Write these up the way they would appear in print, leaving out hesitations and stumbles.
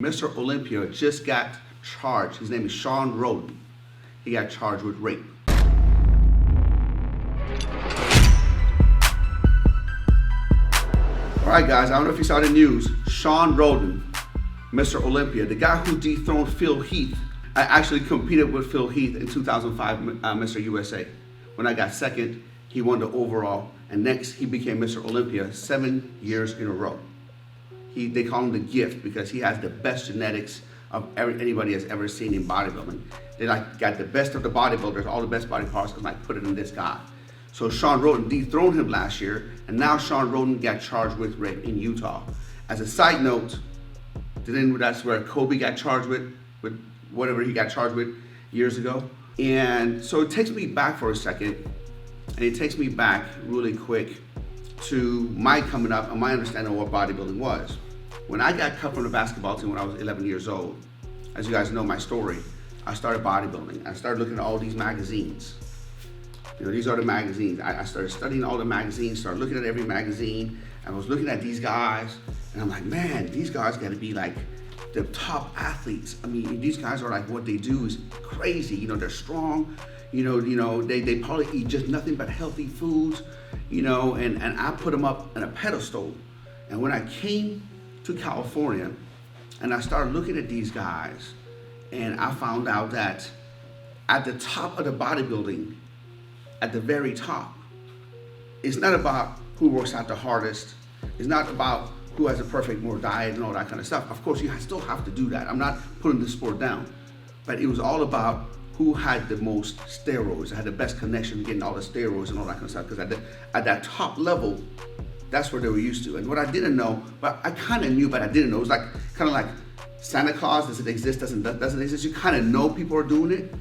Mr. Olympia just got charged. His name is Shawn Rhoden. He got charged with rape. All right, guys, I don't know if you saw the news. Shawn Rhoden, Mr. Olympia, the guy who dethroned Phil Heath. I actually competed with Phil Heath in 2005, Mr. USA. When I got second, he won the overall, and next he became Mr. Olympia 7 years in a row. They call him the gift because he has the best genetics of anybody has ever seen in bodybuilding. They got the best of the bodybuilders, all the best body parts, and put it in this guy. So Shawn Rhoden dethroned him last year, and now Shawn Rhoden got charged with rape in Utah. As a side note, that's where Kobe got charged with whatever he got charged with years ago. And so it takes me back for a second, and it takes me back really quick to my coming up and my understanding of what bodybuilding was. When I got cut from the basketball team when I was 11 years old, as you guys know my story, I started bodybuilding. I started looking at all these magazines. These are the magazines. I started studying all the magazines, started looking at every magazine, and I was looking at these guys, and I'm like, man, these guys gotta be like the top athletes. I mean, these guys are like, what they do is crazy. They're strong. They probably eat just nothing but healthy foods, and I put them up on a pedestal. And when I came to California and I started looking at these guys, and I found out that at the top of the bodybuilding, at the very top, it's not about who works out the hardest. It's not about who has a perfect more diet and all that kind of stuff. Of course, you still have to do that. I'm not putting the sport down, but it was all about who had the most steroids, had the best connection getting all the steroids and all that kind of stuff. Because at that top level, that's what they were used to. And what I didn't know, but I kind of knew, but I didn't know, it was kind of like Santa Claus, does it exist, doesn't exist? You kind of know people are doing it,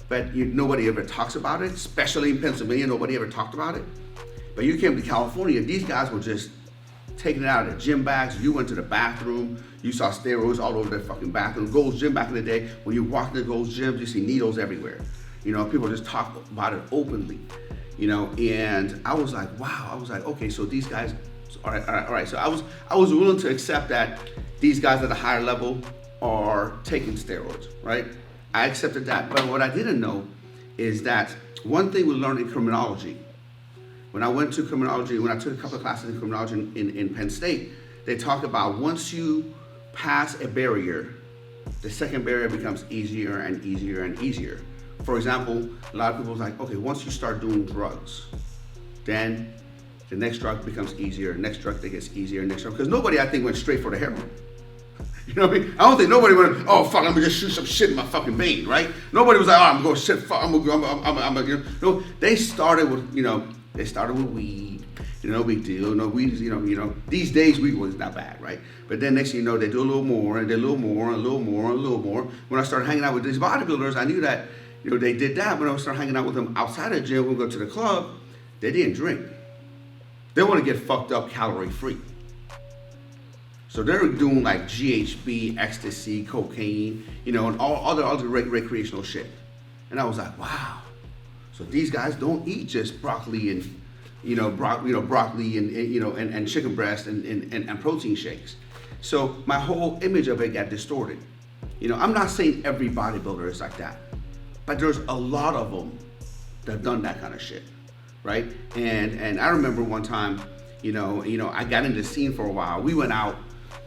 but nobody ever talks about it, especially in Pennsylvania, nobody ever talked about it. But you came to California, these guys were just taking it out of the gym bags. You went to the bathroom, you saw steroids all over the fucking bathroom. Gold's Gym back in the day, when you walk into Gold's Gym, you see needles everywhere. People just talk about it openly. And I was like, wow. I was like, okay, so these guys, all right. So I was willing to accept that these guys at a higher level are taking steroids, right? I accepted that. But what I didn't know is that one thing we learned in criminology, when I went to criminology, when I took a couple of classes in criminology in Penn State, they talked about once you pass a barrier, the second barrier becomes easier and easier and easier. For example, a lot of people was like, okay, once you start doing drugs, then the next drug becomes easier, next drug that gets easier, next drug, because nobody, I think, went straight for the heroin. You know what I mean? I don't think nobody went, oh fuck, I'm gonna just shoot some shit in my fucking vein, right? Nobody was like, oh, I'm gonna shit, fuck, no, they started with, they started with weed, no big deal, no weed is, these days weed was not bad, right? But then next thing you know, they do a little more, and they do a little more, and a little more, and a little more. When I started hanging out with these bodybuilders, I knew that, they did that. When I started hanging out with them outside of the gym, when we go to the club, they didn't drink. They want to get fucked up calorie free. So they're doing like GHB, ecstasy, cocaine, and all other recreational shit. And I was like, wow. So these guys don't eat just broccoli and, broccoli and chicken breast and protein shakes. So my whole image of it got distorted. I'm not saying every bodybuilder is like that, but there's a lot of them that have done that kind of shit, right? And I remember one time, I got in the scene for a while. We went out,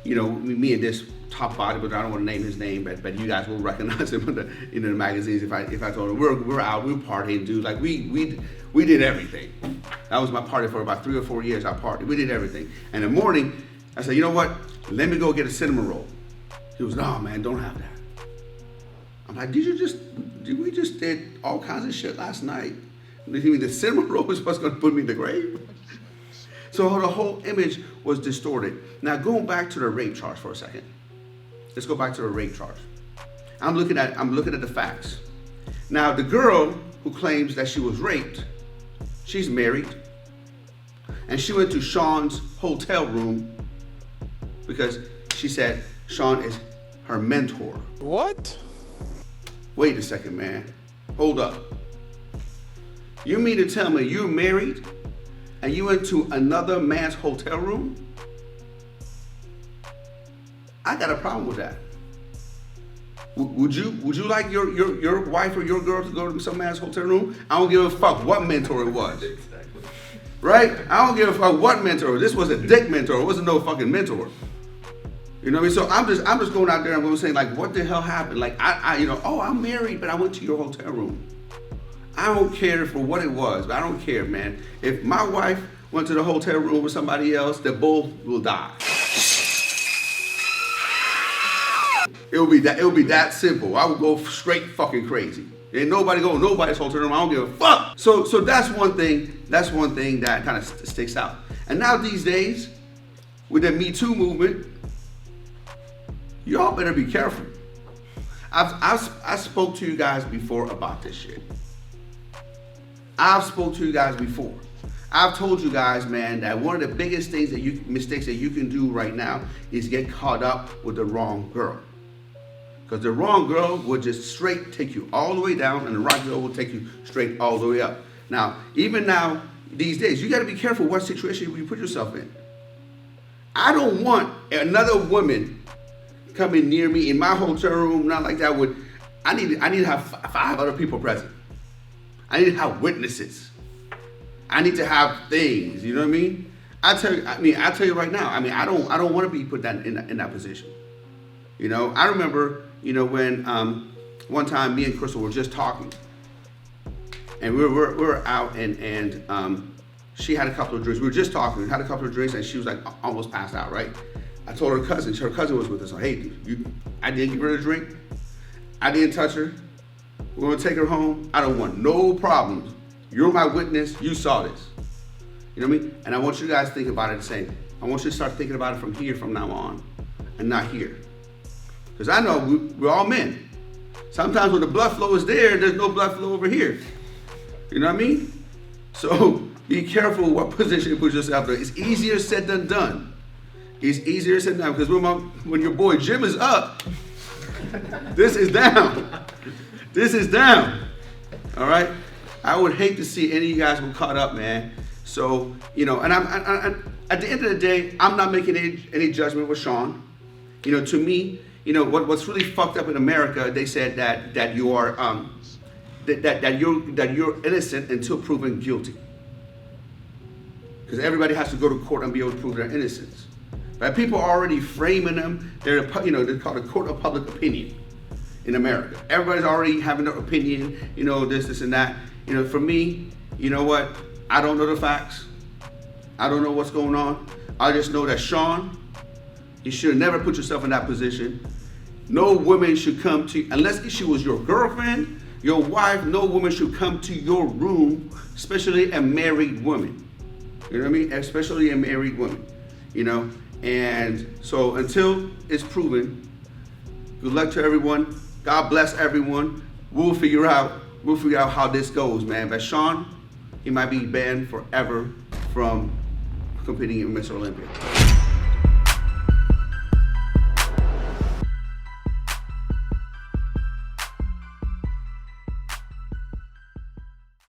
me and this top bodybuilder, I don't want to name his name, but you guys will recognize him in the magazines if I told him. We're out, we were partying, dude. Like we did everything. That was my party for about 3 or 4 years. I partied. We did everything. And in the morning, I said, you know what? Let me go get a cinnamon roll. He was, no man, don't have that. I'm like, we just did all kinds of shit last night. You mean the cinnamon roll is what's gonna put me in the grave? So the whole image was distorted. Now going back to the rape charge for a second. Let's go back to the rape charge. I'm looking at the facts. Now the girl who claims that she was raped, she's married, and she went to Shawn's hotel room because she said Shawn is her mentor. What? Wait a second, man. Hold up. You mean to tell me you're married and you went to another man's hotel room? I got a problem with that. Would you like your wife or your girl to go to some man's hotel room? I don't give a fuck what mentor it was. Exactly. Right? I don't give a fuck what mentor. This was a dick mentor. It wasn't no fucking mentor. You know what I mean? So I'm just going out there and I'm saying, like, what the hell happened? Like, oh, I'm married, but I went to your hotel room. I don't care for what it was, but I don't care, man. If my wife went to the hotel room with somebody else, they both will die. It would be that simple. I would go straight fucking crazy. Ain't nobody go nobody's hotel room. I don't give a fuck. So that's one thing. That's one thing that kind of sticks out. And now these days, with the Me Too movement, y'all better be careful. I spoke to you guys before about this shit. I've spoke to you guys before. I've told you guys, man, that one of the biggest mistakes that you can do right now is get caught up with the wrong girl. Because the wrong girl will just straight take you all the way down, and the right girl will take you straight all the way up. Now, even now, these days, you got to be careful what situation you put yourself in. I don't want another woman coming near me in my hotel room, not like that. I need to have 5 other people present. I need to have witnesses. I need to have things. You know what I mean? I tell you right now. I don't want to be put in that position. You know, I remember, when one time me and Crystal were just talking, and we were out, and she had a couple of drinks. We were just talking, had a couple of drinks, and she was like almost passed out. Right? I told her cousin was with us. So, hey, I didn't give her a drink. I didn't touch her. We're gonna take her home. I don't want no problems. You're my witness. You saw this. You know what I mean? And I want you guys to think about it the same. I want you to start thinking about it from now on, and not here. Because I know we're all men. Sometimes when the blood flow is there's no blood flow over here. You know what I mean? So be careful what position you put yourself in. It's easier said than done. It's easier said than done, because when your boy Jim is up, this is down. This is down. All right? I would hate to see any of you guys were caught up, man. So, and I'm at the end of the day, I'm not making any judgment with Shawn. To me, what's really fucked up in America, they said that you are that you're innocent until proven guilty. Because everybody has to go to court and be able to prove their innocence. But people are already framing them. They're called a court of public opinion in America. Everybody's already having their opinion, this and that. For me, you know what? I don't know the facts. I don't know what's going on. I just know that Shawn, you should never put yourself in that position. No woman should come to you, unless she was your girlfriend, your wife, no woman should come to your room, especially a married woman. You know what I mean? Especially a married woman, And so until it's proven, good luck to everyone. God bless everyone. We'll figure out how this goes, man. But Shawn, he might be banned forever from competing in Mr. Olympia.